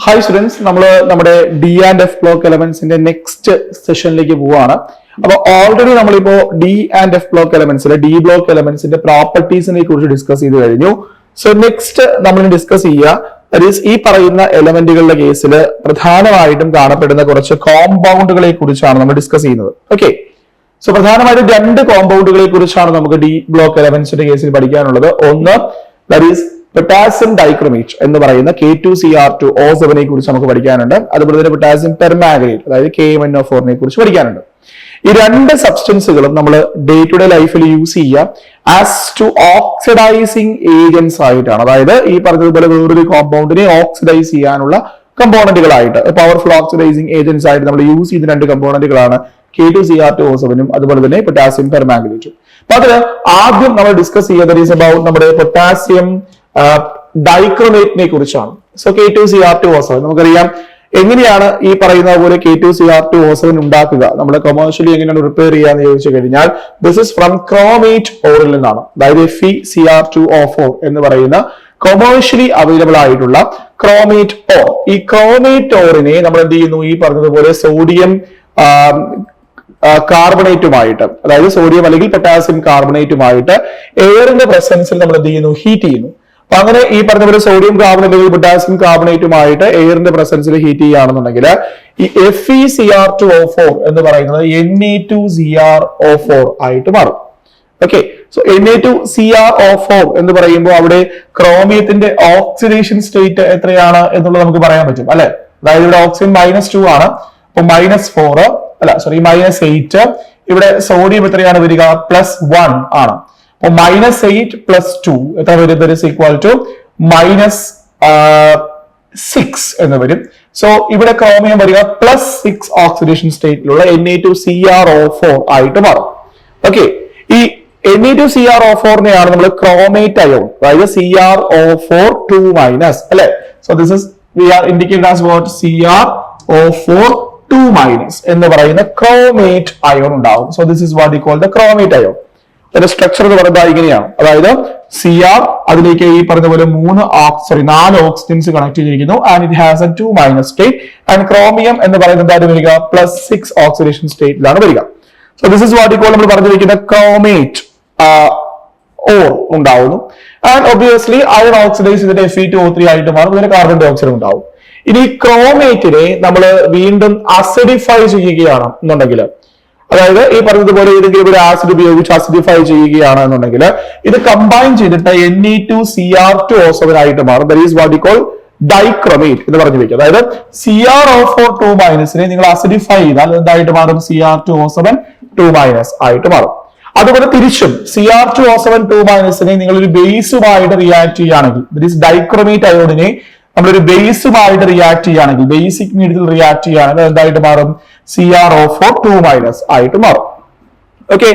Hi students, നമ്മുടെ D and F block എലമെന്റ്സിന്റെ next സെഷനിലേക്ക് പോവാണ്. അപ്പൊ ഓൾറെഡി നമ്മളിപ്പോ ഡി ആൻഡ് എഫ് ബ്ലോക്ക് എലമെന്റ്സിലെ ഡി ബ്ലോക്ക് എലമെന്റ്സിന്റെ പ്രോപ്പർട്ടീസിനെ കുറിച്ച് ഡിസ്കസ് ചെയ്ത് കഴിഞ്ഞു. സോ നെക്സ്റ്റ് നമ്മൾ ഡിസ്കസ് ചെയ്യുക ഈ പറയുന്ന എലമെന്റുകളുടെ കേസിൽ പ്രധാനമായിട്ടും കാണപ്പെടുന്ന കുറച്ച് കോമ്പൗണ്ടുകളെ കുറിച്ചാണ് നമ്മൾ ഡിസ്കസ് ചെയ്യുന്നത്. ഓക്കെ, സോ പ്രധാനമായിട്ടും രണ്ട് കോമ്പൗണ്ടുകളെ കുറിച്ചാണ് നമുക്ക് ഡി ബ്ലോക്ക് എലമെന്റ്സിന്റെ കേസിൽ പഠിക്കാനുള്ളത്. ഒന്ന് ദാറ്റ് ഈസ് പൊട്ടാസ്യം ഡൈക്രോമേറ്റ് എന്ന് പറയുന്ന K2Cr2O7 കുറിച്ച് നമുക്ക് പഠിക്കാനുണ്ട്. അതുപോലെ തന്നെ പൊട്ടാസ്യം പെർമാംഗനേറ്റ് അതായത് KMnO4 കുറിച്ച് പഠിക്കാനുണ്ട്. ഈ രണ്ട് സബ്സ്റ്റൻസുകളും നമ്മൾ ഡേ ടു ഡേ ലൈഫിൽ യൂസ് ചെയ്യുക ആസ് ടു ഓക്സിഡൈസിങ് ഏജന്റ്സ് ആയിട്ടാണ്. അതായത് ഈ പറഞ്ഞതുപോലെ വേറൊരു കോമ്പൗണ്ടിനെ ഓക്സിഡൈസ് ചെയ്യാനുള്ള കമ്പോണന്റുകളായിട്ട്, പവർഫുൾ ഓക്സിഡൈസിങ് ഏജന്റ്സ് ആയിട്ട് നമ്മൾ യൂസ് ചെയ്യുന്ന രണ്ട് കമ്പോണന്റുകളാണ് K2Cr2O7 അതുപോലെ തന്നെ പൊട്ടാസ്യം പെർമാംഗനേറ്റും. അപ്പൊ അതിൽ ആദ്യം നമ്മൾ ഡിസ്കസ് ചെയ്യുന്നത് അബൌട്ട് നമ്മുടെ പൊട്ടാസ്യം ഡൈക്രോമേറ്റിനെ കുറിച്ചാണ്. സോ K2Cr2O7 നമുക്കറിയാം എങ്ങനെയാണ് ഈ പറയുന്ന പോലെ K2Cr2O7 ഉണ്ടാക്കുക, നമ്മൾ കൊമേഴ്ഷ്യലി എങ്ങനെയാണ് പ്രിപ്പയർ ചെയ്യാന്ന് ചോദിച്ചു കഴിഞ്ഞാൽ ദിസ് ഇസ് ഫ്രം ക്രോമേറ്റ് ഓറിൽ നിന്നാണ്. അതായത് FeCr2O4 എന്ന് പറയുന്ന കൊമേഴ്ഷ്യലി അവൈലബിൾ ആയിട്ടുള്ള ക്രോമേറ്റ് ഓർ. ഈ ക്രോമേറ്റ് ഓറിനെ നമ്മൾ എന്ത് ചെയ്യുന്നു, ഈ പറഞ്ഞതുപോലെ സോഡിയം കാർബണേറ്റുമായിട്ട്, അതായത് സോഡിയം അല്ലെങ്കിൽ പൊട്ടാസ്യം കാർബണേറ്റുമായിട്ട് എയറിന്റെ പ്രസൻസിൽ നമ്മൾ എന്ത് ചെയ്യുന്നു, ഹീറ്റ് ചെയ്യുന്നു. അപ്പൊ അങ്ങനെ ഈ പറഞ്ഞ പോലെ സോഡിയം കാർബണേറ്റ് അല്ലെങ്കിൽ പൊട്ടാസ്യം കാർബണേറ്റുമായിട്ട് എയറിന്റെ പ്രസൻസിൽ ഹീറ്റ് ചെയ്യുകയാണെന്നുണ്ടെങ്കിൽ ഈ FeCr2O4 എന്ന് പറയുന്നത് Na2Cr O4 ആയിട്ട് മാറും. ഓക്കെ, സോ Na2Cr O4 എന്ന് പറയുമ്പോൾ അവിടെ ക്രോമിയത്തിന്റെ ഓക്സിഡേഷൻ സ്റ്റേറ്റ് എത്രയാണ് എന്നുള്ളത് നമുക്ക് പറയാൻ പറ്റും അല്ലെ. അതായത് ഇവിടെ ഓക്സിജൻ -2 ആണ്, അപ്പൊ -4 അല്ല സോറി -8. ഇവിടെ സോഡിയം എത്രയാണ് വരിക, +1 ആണ്. അപ്പൊ -8 + 2 എത്ര വരും, ദാറ്റ് ഈസ് ഈക്വൽ ടു -6 എന്ന് വരും. സോ ഇവിടെ ക്രോമിയം വരിക +6 ഓക്സിഡേഷൻ സ്റ്റേറ്റിലുള്ള Na2Cr O4 ആയിട്ട് മാറും. ഓക്കെ, ഈ Na2Cr O4നെയാണ് നമ്മൾ ക്രോമേറ്റ് അയോൺ, അതായത് CrO4 2- അല്ലെ. So this is we are indicated as what CrO4 2- എന്ന് പറയുന്ന ക്രോമേറ്റ് അയോൺ ഉണ്ടാവും. So this is what we call the chromate ion. അതിന്റെ സ്ട്രക്ചർ എന്ന് പറയുന്നത് ഇങ്ങനെയാണ്. അതായത് Cr അതിലേക്ക് ഈ പറഞ്ഞ പോലെ 4 ഓക്സിജൻസ് കണക്ട് ചെയ്തിരിക്കുന്നു and it has A 2- state and chromium എന്ന് പറയുന്നത് എന്തായാലും വരിക +6 ഓക്സിഡേഷൻ സ്റ്റേറ്റിലാണ് വരിക. So this is what we call നമ്മൾ പറഞ്ഞിരിക്കുന്ന ക്രോമേറ്റ് ഓർ ഉണ്ടാവുന്നു. ആൻഡ് ഒബ്വിയസ്ലി അയൺ ഓക്സിഡൈസ് ചെയ്തിട്ട് Fe2O3 ആയിട്ട് മാറും, ഇതിന് കാർബൺ ഡൈ ഓക്സൈഡ് ഉണ്ടാവും. ഇനി ക്രോമേറ്റിനെ നമ്മൾ വീണ്ടും അസിഡിഫൈ ചെയ്യുകയാണ് എന്നുണ്ടെങ്കിൽ, അതായത് ഈ പറഞ്ഞതുപോലെ ഏതെങ്കിലും ഒരു ആസിഡ് ഉപയോഗിച്ച് അസിഡിഫൈ ചെയ്യുകയാണ് എന്നുണ്ടെങ്കിൽ ഇത് കമ്പൈൻ ചെയ്തിട്ട് Na2Cr2O7 ആയിട്ട് മാറും. That is what we call dichromate എന്ന് പറഞ്ഞു വെക്കുക. അതായത് CrO4 2- നിങ്ങൾ അസിഡിഫൈ ചെയ്താൽ എന്തായിട്ട് മാറും, Cr2O7 2- ആയിട്ട് മാറും. അതുപോലെ തിരിച്ചും Cr2O7 2- നിങ്ങൾ ഒരു ബേസുമായിട്ട് റിയാക്ട് ചെയ്യുകയാണെങ്കിൽ, ദാറ്റ് ഈസ് ഡൈക്രോമേറ്റ് അയോണിനെ നമ്മളൊരു ബേസുമായിട്ട് റിയാക്ട് ചെയ്യുകയാണെങ്കിൽ, ബേസിക് മീഡിയത്തിൽ റിയാക്ട് ചെയ്യുകയാണെങ്കിൽ എന്തായിട്ട് മാറും, CrO4 2- ആയിട്ട് മാറും. ഓക്കെ,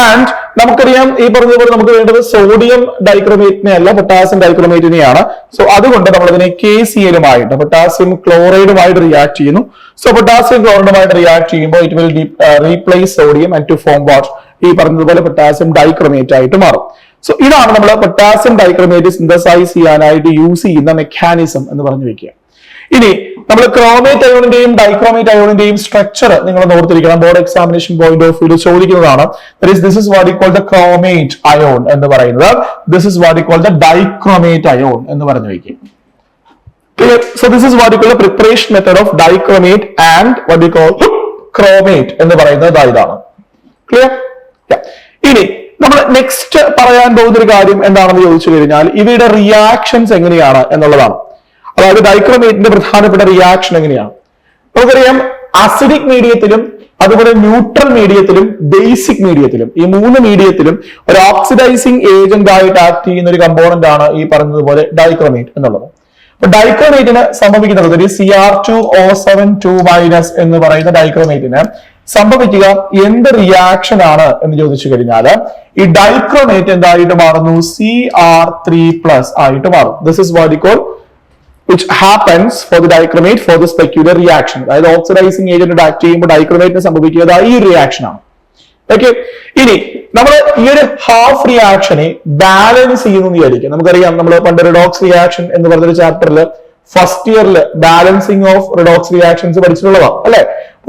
ആൻഡ് നമുക്കറിയാം ഈ പറഞ്ഞതുപോലെ നമുക്ക് വേണ്ടത് സോഡിയം ഡൈക്രോമേറ്റിനെ അല്ല, പൊട്ടാസ്യം ഡൈക്രോമേറ്റിനെയാണ്. സോ അതുകൊണ്ട് നമ്മൾ അതിനെ KCl-ഉമായിട്ട് പൊട്ടാസ്യം ക്ലോറൈഡുമായിട്ട് റിയാക്ട് ചെയ്യുന്നു. സോ പൊട്ടാസ്യം ക്ലോറൈഡുമായിട്ട് റിയാക്ട് ചെയ്യുമ്പോൾ it will replace sodium and to form what, ഈ പറഞ്ഞതുപോലെ പൊട്ടാസ്യം ഡൈക്രോമേറ്റ് ആയിട്ട് മാറും. സോ ഇതാണ് നമ്മൾ പൊട്ടാസ്യം ഡൈക്രോമേറ്റ് സിന്തസൈസ് ചെയ്യാനായിട്ട് യൂസ് ചെയ്യുന്ന മെക്കാനിസം എന്ന് പറഞ്ഞു വെക്കുക. ഇനി നമ്മൾ ക്രോമേറ്റ് അയോണിന്റെയും ഡൈക്രോമേറ്റ് അയോണിന്റെയും സ്ട്രക്ചർ നിങ്ങൾ ഓർത്തിരിക്കണം. Board examination point of view ചോദിക്കുന്നതാണ്. This is what we call the chromate ion എന്ന് പറയുന്നത്, this is what we call the dichromate ion എന്ന് പറഞ്ഞു വെക്കുക. Clear? So this is what we call the preparation method of dichromate and what we call chromate എന്ന് പറയുന്നത് ഇതാണ്. Clear? ഇനി നമ്മൾ നെക്സ്റ്റ് പറയാൻ പോകുന്ന ഒരു കാര്യം എന്താണെന്ന് ചോദിച്ചു കഴിഞ്ഞാൽ ഇവയുടെ റിയാക്ഷൻസ് എങ്ങനെയാണ് എന്നുള്ളതാണ്. അതായത് ഡൈക്രോമേറ്റിന്റെ പ്രധാനപ്പെട്ട റിയാക്ഷൻ എങ്ങനെയാണ്. നമുക്കറിയാം അസിഡിക് മീഡിയത്തിലും അതുപോലെ ന്യൂട്രൽ മീഡിയത്തിലും ബേസിക് മീഡിയത്തിലും, ഈ 3 മീഡിയത്തിലും ഒരു ഓക്സിഡൈസിങ് ഏജന്റ് ആയിട്ട് ആക്ട് ചെയ്യുന്ന ഒരു കമ്പോണന്റ് ആണ് ഈ പറഞ്ഞതുപോലെ ഡൈക്രോമേറ്റ് എന്നുള്ളത്. അപ്പൊ ഡൈക്രോമേറ്റിന് സംഭവിക്കുന്നത് Cr2O7 2- എന്ന് പറയുന്ന ഡൈക്രോമേറ്റിന് സംഭവിക്കുക എന്ത് റിയാക്ഷൻ ആണ് എന്ന് ചോദിച്ചു കഴിഞ്ഞാൽ ഈ ഡൈക്രോമേറ്റ് എന്തായിട്ട് മാറുന്നു, Cr3+ ആയിട്ട് മാറും. This is what we call which happens for the dichromate for this peculiar reaction. അതായത് ഓക്സിഡൈസിങ് ഏജന്റ് ആക്ട് ചെയ്യുമ്പോൾ ഡൈക്രോമേറ്റിന് സംഭവിക്കുന്നത് ഈ റിയാക്ഷൻ ആണ്. ഓക്കെ, ഇനി നമ്മൾ ഈ ഒരു ഹാഫ് റിയാക്ഷനെ ബാലൻസ് ചെയ്യുന്നു വിചാരിക്കും. നമുക്കറിയാം നമ്മൾ പണ്ട് റിഡോക്സ് റിയാക്ഷൻ എന്ന് പറഞ്ഞൊരു ചാപ്റ്ററിൽ ഫസ്റ്റ് ഇയറിൽ ബാലൻസിങ് ഓഫ് റിഡോക്സ് റിയാക്ഷൻസ് പഠിച്ചിട്ടുള്ളതാണ് അല്ലെ.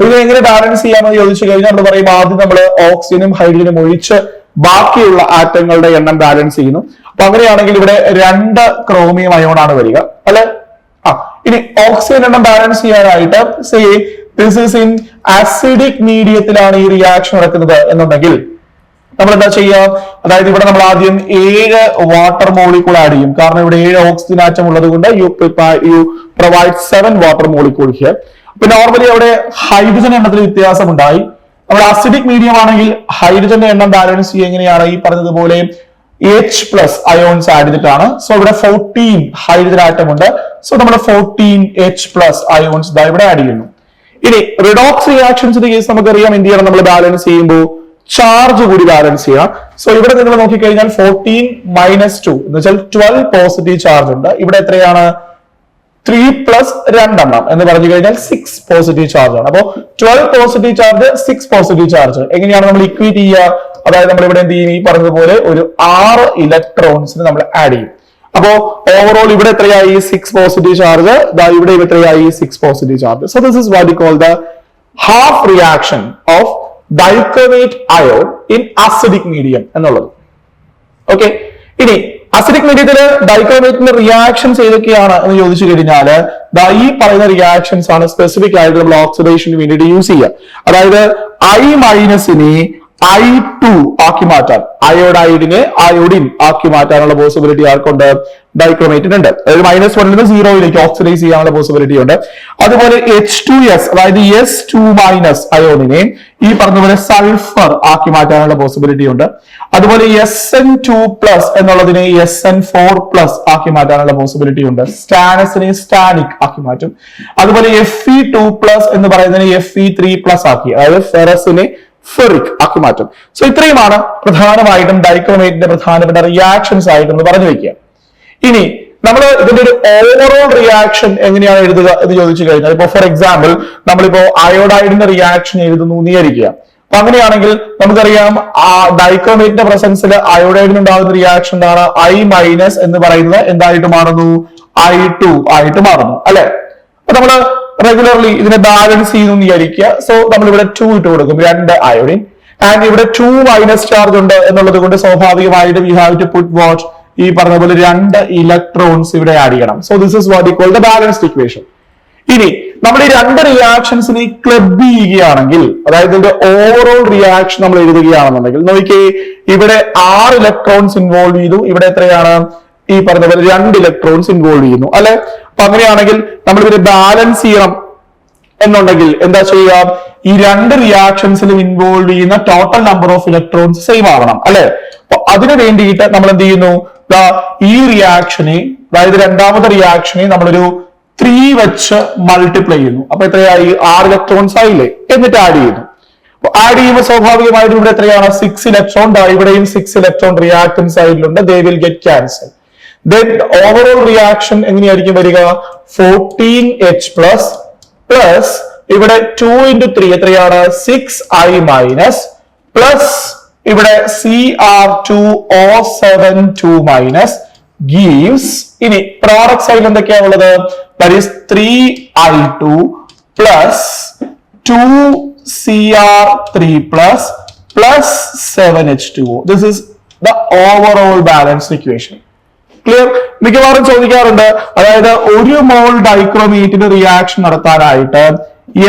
ഇത് എങ്ങനെ ബാലൻസ് ചെയ്യാമെന്ന് ചോദിച്ചു കഴിഞ്ഞാൽ നമ്മൾ പറയും ആദ്യം നമ്മൾ ഓക്സിജനും ഹൈഡ്രജനും ഒഴിച്ച് ബാക്കിയുള്ള ആറ്റങ്ങളുടെ എണ്ണം ബാലൻസ് ചെയ്യുന്നു. അപ്പൊ അങ്ങനെയാണെങ്കിൽ ഇവിടെ 2 ക്രോമിയം അയോൺ ആണ് വരിക അല്ലെ. ഇനി ഓക്സിജൻ എണ്ണം ബാലൻസ് ചെയ്യാനായിട്ട് say this is in acidic മീഡിയത്തിലാണ് ഈ റിയാക്ഷൻ നടക്കുന്നത് എന്നുണ്ടെങ്കിൽ നമ്മൾ എന്താ ചെയ്യാം, അതായത് ഇവിടെ നമ്മൾ ആദ്യം 7 വാട്ടർ മോളിക്യൂൾ ആഡ് ചെയ്യും. കാരണം ഇവിടെ 7 ഓക്സിജൻ ആറ്റം ഉള്ളത് കൊണ്ട് you provide 7 water molecule here. അപ്പൊ നോർമലി അവിടെ ഹൈഡ്രജൻ എണ്ണത്തിൽ വ്യത്യാസം ഉണ്ടായി. നമ്മൾ അസിഡിക് മീഡിയം ആണെങ്കിൽ ഹൈഡ്രജന്റെ എണ്ണം ബാലൻസ് ചെയ്യുക എങ്ങനെയാണ്, ഈ പറഞ്ഞതുപോലെ H+ അയോൺസ് ആഡ് ചെയ്തിട്ടാണ്. സോ ഇവിടെ 14 ഹൈഡ്രജൻ ആറ്റം ഉണ്ട്. സോ നമ്മൾ 14 H+ അയോൺസ് ഇവിടെ ആഡ് ചെയ്യുന്നു. ഇനി റിഡോക്സ് റിയാക്ഷൻസിന്റെ കേസ് നമുക്കറിയാം എന്ത് ചെയ്യണം, നമ്മൾ ബാലൻസ് ചെയ്യുമ്പോൾ ചാർജ് കൂടി ബാലൻസ് ചെയ്യാം. സോ ഇവിടെ നിങ്ങൾ നോക്കിക്കഴിഞ്ഞാൽ 14 - 2 എന്ന് വെച്ചാൽ 12 പോസിറ്റീവ് ചാർജ് ഉണ്ട്. ഇവിടെ എത്രയാണ് 3 + 2 എന്ന് പറഞ്ഞു കഴിഞ്ഞാൽ 6 പോസിറ്റീവ് ചാർജ് ആണ്. അപ്പോ 12 പോസിറ്റീവ് ചാർജ് 6 പോസിറ്റീവ് ചാർജ് എങ്ങനെയാണ് നമ്മൾ ഇക്വേറ്റ് ചെയ്യുക, അതായത് നമ്മൾ ഇവിടെ എന്ത് ചെയ്യും, ഈ പറഞ്ഞതുപോലെ ഒരു 6 ഇലക്ട്രോൺസിന് നമ്മൾ ആഡ് ചെയ്യും. അപ്പോ ഓവറോൾ ഇവിടെ എത്രയായി 6 പോസിറ്റീവ് ചാർജ്, ഇവിടെ എത്രയായി 6 positive charge. So this is what you call the half reaction of dichromate ion in acidic medium എന്നുള്ളത്. ഓക്കെ, ഇനി അസിഡിക് മീഡിയത്തിൽ ഡൈക്രോമേറ്റിന്റെ റിയാക്ഷൻസ് ഏതൊക്കെയാണ് എന്ന് ചോദിച്ചു കഴിഞ്ഞാൽ ഈ പറയുന്ന റിയാക്ഷൻസ് ആണ് സ്പെസിഫിക് ആയിട്ട് നമ്മൾ ഓക്സിഡേഷന് വേണ്ടിയിട്ട് യൂസ് ചെയ്യുക. അതായത് I- I2 ആക്കി മാറ്റാൻ, അയോഡൈഡിനെ അയോഡിൻ ആക്കി മാറ്റാനുള്ള പോസിബിലിറ്റി ആർക്കുണ്ട്, ഡൈക്രോമേറ്റിന് ഉണ്ട്. അതായത് -1 നിന്ന് 0 ഓക്സിഡൈസ് ചെയ്യാനുള്ള പോസിബിലിറ്റി ഉണ്ട്. അതുപോലെ H2S അതായത് S2- അയോണിനെ ഈ പറഞ്ഞതുപോലെ സൾഫർ ആക്കി മാറ്റാനുള്ള പോസിബിലിറ്റി ഉണ്ട്. അതുപോലെ SN2+ എന്നുള്ളതിനെ SN4+ ആക്കി മാറ്റാനുള്ള പോസിബിലിറ്റി ഉണ്ട്. സ്റ്റാനസിനെ സ്റ്റാനിക് ആക്കി മാറ്റും. അതുപോലെ Fe2+ എന്ന് പറയുന്നതിനെ Fe3+ ആക്കി, അതായത് ഫെറസിനെ ഫെറിക് ആക്കി മാറ്റും. സോ ഇത്രയുമാണ് പ്രധാനമായിട്ടും ഡൈക്രോമേറ്റിന്റെ പ്രധാനപ്പെട്ട റിയാക്ഷൻസ് ആയിട്ട് എന്ന് പറഞ്ഞു വെക്കുക. ഇനി നമ്മൾ ഇതിന്റെ ഒരു ഓവറോൾ റിയാക്ഷൻ എങ്ങനെയാണ് എഴുതുക എന്ന് ചോദിച്ചു കഴിഞ്ഞാൽ, ഇപ്പൊ ഫോർ എക്സാമ്പിൾ നമ്മളിപ്പോ അയോഡൈഡിന്റെ റിയാക്ഷൻ എഴുതുന്നു വിചാരിക്കുക. അപ്പൊ അങ്ങനെയാണെങ്കിൽ നമുക്കറിയാം ആ ഡൈക്രോമേറ്റിന്റെ പ്രസൻസിൽ അയോഡൈഡിന് ഉണ്ടാകുന്ന റിയാക്ഷൻ ആണ് I- എന്ന് പറയുന്നത് എന്തായിട്ട് മാറുന്നു, I2 ആയിട്ട് മാറുന്നു അല്ലെ. അപ്പൊ നമ്മള് റെഗുലർലി ഇതിനെ ബാലൻസ് ചെയ്യുന്നു വിചാരിക്കുക. സോ നമ്മൾ ഇവിടെ 2 ഇട്ട് കൊടുക്കും, 2 അയോഡിൻ. ആൻഡ് ഇവിടെ 2- ചാർജ് ഉണ്ട് എന്നുള്ളത് കൊണ്ട് സ്വാഭാവികമായിട്ട് we have to put what, ഈ പറഞ്ഞ പോലെ 2 ഇലക്ട്രോൺസ് ഇവിടെ ആഡ് ചെയ്യണം. So this is what you call the balanced equation. ഇനി നമ്മൾ ഈ 2 റിയാക്ഷൻസിനെ ക്ലബ് ചെയ്യുകയാണെങ്കിൽ, അതായത് ഇതിന്റെ ഓവറോൾ റിയാക്ഷൻ നമ്മൾ എഴുതുകയാണെന്നുണ്ടെങ്കിൽ നോക്കിയേ, ഇവിടെ 6 ഇലക്ട്രോൺസ് ഇൻവോൾവ് ചെയ്തു, ഇവിടെ എത്രയാണ് ഈ പറഞ്ഞ പോലെ 2 ഇലക്ട്രോൺസ് ഇൻവോൾവ് ചെയ്യുന്നു അല്ലെ. അപ്പൊ അങ്ങനെയാണെങ്കിൽ നമ്മൾ ഇതിനെ ബാലൻസ് ചെയ്യണം എന്നുണ്ടെങ്കിൽ എന്താ ചെയ്യുക, ഈ 2 റിയാക്ഷൻസിലും ഇൻവോൾവ് ചെയ്യുന്ന total number of electrons same ആവണം അല്ലെ. അപ്പൊ അതിനു വേണ്ടിയിട്ട് നമ്മൾ എന്ത് ചെയ്യുന്നു, ഈ റിയാക്ഷനെ, അതായത് രണ്ടാമത്തെ റിയാക്ഷനെ നമ്മളൊരു 3 വെച്ച് മൾട്ടിപ്ലൈ ചെയ്യുന്നു. അപ്പൊ എത്രയായി 6 ഇലക്ട്രോൺസ് ആയില്ലേ, എന്നിട്ട് ആഡ് ചെയ്യുന്നു. ആഡ് ചെയ്യുമ്പോൾ സ്വാഭാവികമായിട്ടും ഇവിടെ എത്രയാണ് 6 ഇലക്ട്രോൺ, ഇവിടെയും 6 ഇലക്ട്രോൺ റിയാക്ടൻസ് സൈഡിലുണ്ട്, they will get cancel. Then overall reaction എങ്ങനെയായിരിക്കും വരിക, 14H+ പ്ലസ് ഇവിടെ 2 × 3 എത്രയാണ് 6I- പ്ലസ് ഇവിടെ Cr2O7 gives, ഇനി പ്രോഡക്റ്റ് സൈഡിൽ എന്തൊക്കെയാ ഉള്ളത്, that is 3I2 plus 2Cr3+ plus 7H2O. This is the overall balanced equation. Clear. മിക്കവാറും ചോദിക്കാറുണ്ട്, അതായത് 1 മോൾ ഡൈക്രോമേറ്റിന്റെ റിയാക്ഷൻ നടത്താനായിട്ട്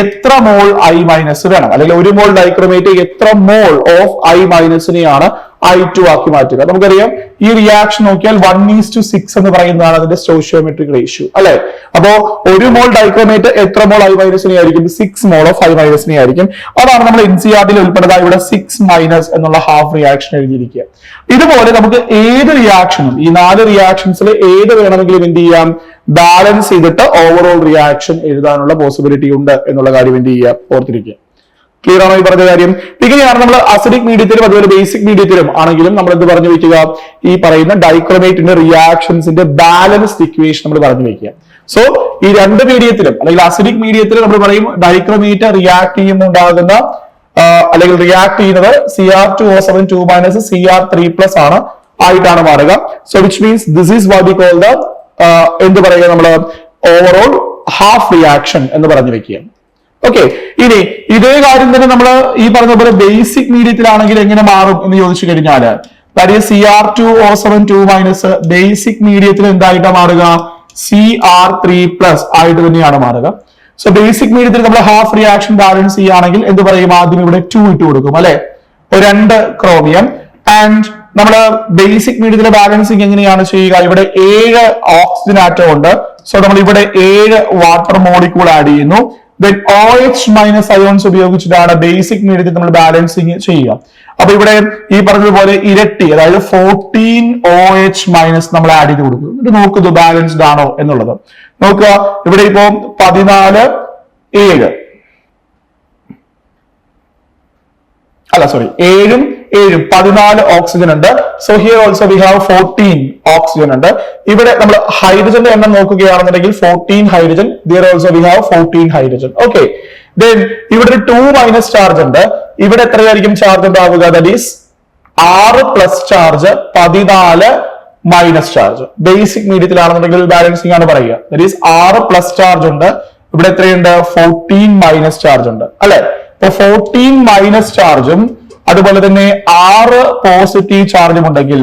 എത്ര മോൾ I- വേണം, അല്ലെങ്കിൽ 1 മോൾ ഡൈക്രോമേറ്റ് എത്ര മോൾ ഓഫ് I- I2 ആക്കി മാറ്റുക. നമുക്കറിയാം ഈ റിയാക്ഷൻ നോക്കിയാൽ 1:6 എന്ന് പറയുന്നതാണ് അതിന്റെ സ്റ്റോയിച്ചിയോമെട്രിക് റേഷ്യോ അല്ലെ. അപ്പോ 1 മോൾ ഡൈക്രോമേറ്റ് എത്ര മോൾ I- ആയിരിക്കും, 6 മോൾ ഓഫ് I- ആയിരിക്കും. അതാണ് നമ്മൾ NCERT-ൽ ഉൾപ്പെടുന്ന ഇവിടെ 6- എന്നുള്ള ഹാഫ് റിയാക്ഷൻ എഴുതിയിരിക്കുക. ഇതുപോലെ നമുക്ക് ഏത് റിയാക്ഷനും, ഈ 4 റിയാക്ഷൻസിൽ ഏത് വേണമെങ്കിലും എന്ത് ചെയ്യാം, ബാലൻസ് ചെയ്തിട്ട് ഓവറോൾ റിയാക്ഷൻ എഴുതാനുള്ള പോസിബിലിറ്റി ഉണ്ട് എന്നുള്ള കാര്യം എന്ത് ചെയ്യുക, ഓർത്തിരിക്കുക. ക്ലിയർ ആണോ ഈ പറഞ്ഞ കാര്യം? ഇങ്ങനെയാണ് നമ്മൾ അസിഡിക് മീഡിയത്തിലും അതുപോലെ ബേസിക് മീഡിയത്തിലും ആണെങ്കിലും നമ്മൾ എന്ത് പറഞ്ഞു വെക്കുക, ഈ പറയുന്ന ഡൈക്രോമേറ്റിന്റെ റിയാക്ഷൻസിന്റെ ബാലൻസ്ഡ് ഇക്വേഷൻ നമ്മൾ പറഞ്ഞു വെക്കുക. സോ ഈ 2 മീഡിയത്തിലും, അല്ലെങ്കിൽ അസിഡിക് മീഡിയത്തിലും നമ്മൾ പറയും ഡൈക്രോമേറ്റ് റിയാക്ട് ചെയ്യുമ്പോൾ ഉണ്ടാകുന്ന അല്ലെങ്കിൽ റിയാക്ട് ചെയ്യുന്നത് Cr2O7 2- Cr3+ ആണ് ആയിട്ടാണ് മാറുക. So which means this is what we call the എന്ത് പറയുക, നമ്മള് ഓവറോൾ ഹാഫ് റിയാക്ഷൻ എന്ന് പറഞ്ഞു വെക്കുക. ഓക്കെ, ഇനി ഇതേ കാര്യം തന്നെ നമ്മൾ ഈ പറഞ്ഞ പോലെ ബേസിക് മീഡിയത്തിലാണെങ്കിൽ എങ്ങനെ മാറും എന്ന് ചോദിച്ചു കഴിഞ്ഞാൽ Cr2O7 ബേസിക് മീഡിയത്തിൽ എന്തായിട്ടാ മാറുക? Cr3+ ആയിട്ട് തന്നെയാണ് മാറുക. സോ ബേസിക് മീഡിയത്തിൽ നമ്മൾ ഹാഫ് റിയാക്ഷൻ ബാലൻസ് ചെയ്യുകയാണെങ്കിൽ എന്ത് പറയും? ആദ്യം ഇവിടെ 2 ഇട്ട് കൊടുക്കും അല്ലെ, 2 ക്രോമിയം. ആൻഡ് നമ്മൾ ബേസിക് മീഡിയത്തിലെ ബാലൻസിങ് എങ്ങനെയാണ് ചെയ്യുക? ഇവിടെ 7 ഓക്സിജൻ ആറ്റം ഉണ്ട്. സോ നമ്മൾ ഇവിടെ 7 വാട്ടർ മോളിക്യൂൾ ആഡ് ചെയ്യുന്നു. then OH- അയോൺസ് ഉപയോഗിച്ചിട്ടാണ് ബേസിക് മീഡിയത്തിൽ നമ്മൾ ബാലൻസിങ് ചെയ്യുക. അപ്പൊ ഇവിടെ ഈ പറഞ്ഞതുപോലെ ഇരട്ടി, അതായത് 14 OH- നമ്മൾ ആഡ് ചെയ്ത് കൊടുക്കും. ഇത് നോക്കുന്നു ബാലൻസ്ഡ് ആണോ എന്നുള്ളത്. നോക്കുക, ഇവിടെ ഇപ്പോ 14 7 അല്ല സോറി 7 14 ഓക്സിജൻ ഉണ്ട്. So here also we have 14 oxygen ഉണ്ട്. ഇവിടെ നമ്മൾ ഹൈഡ്രജന്റെ എണ്ണം നോക്കുകയാണെന്നുണ്ടെങ്കിൽ 14 hydrogen, there also we have 14 hydrogen. Okay, then ഇവിടെ ഒരു 2- ചാർജ് ഉണ്ട്. ഇവിടെ എത്രയായിരിക്കും ചാർജ് ഉണ്ടാവുക? That is 6+ charge, 14- charge. Basic മീഡിയത്തിലാണെന്നുണ്ടെങ്കിൽ ബാലൻസിംഗ് ആണ് പറയുക. ദാറ്റ് ഈസ് 6+ ചാർജ് ഉണ്ട്. ഇവിടെ എത്രയുണ്ട്? 14- ചാർജ് ഉണ്ട് അല്ലെ. അപ്പൊ 14- ചാർജും അതുപോലെ തന്നെ 6 പോസിറ്റീവ് ചാർജും ഉണ്ടെങ്കിൽ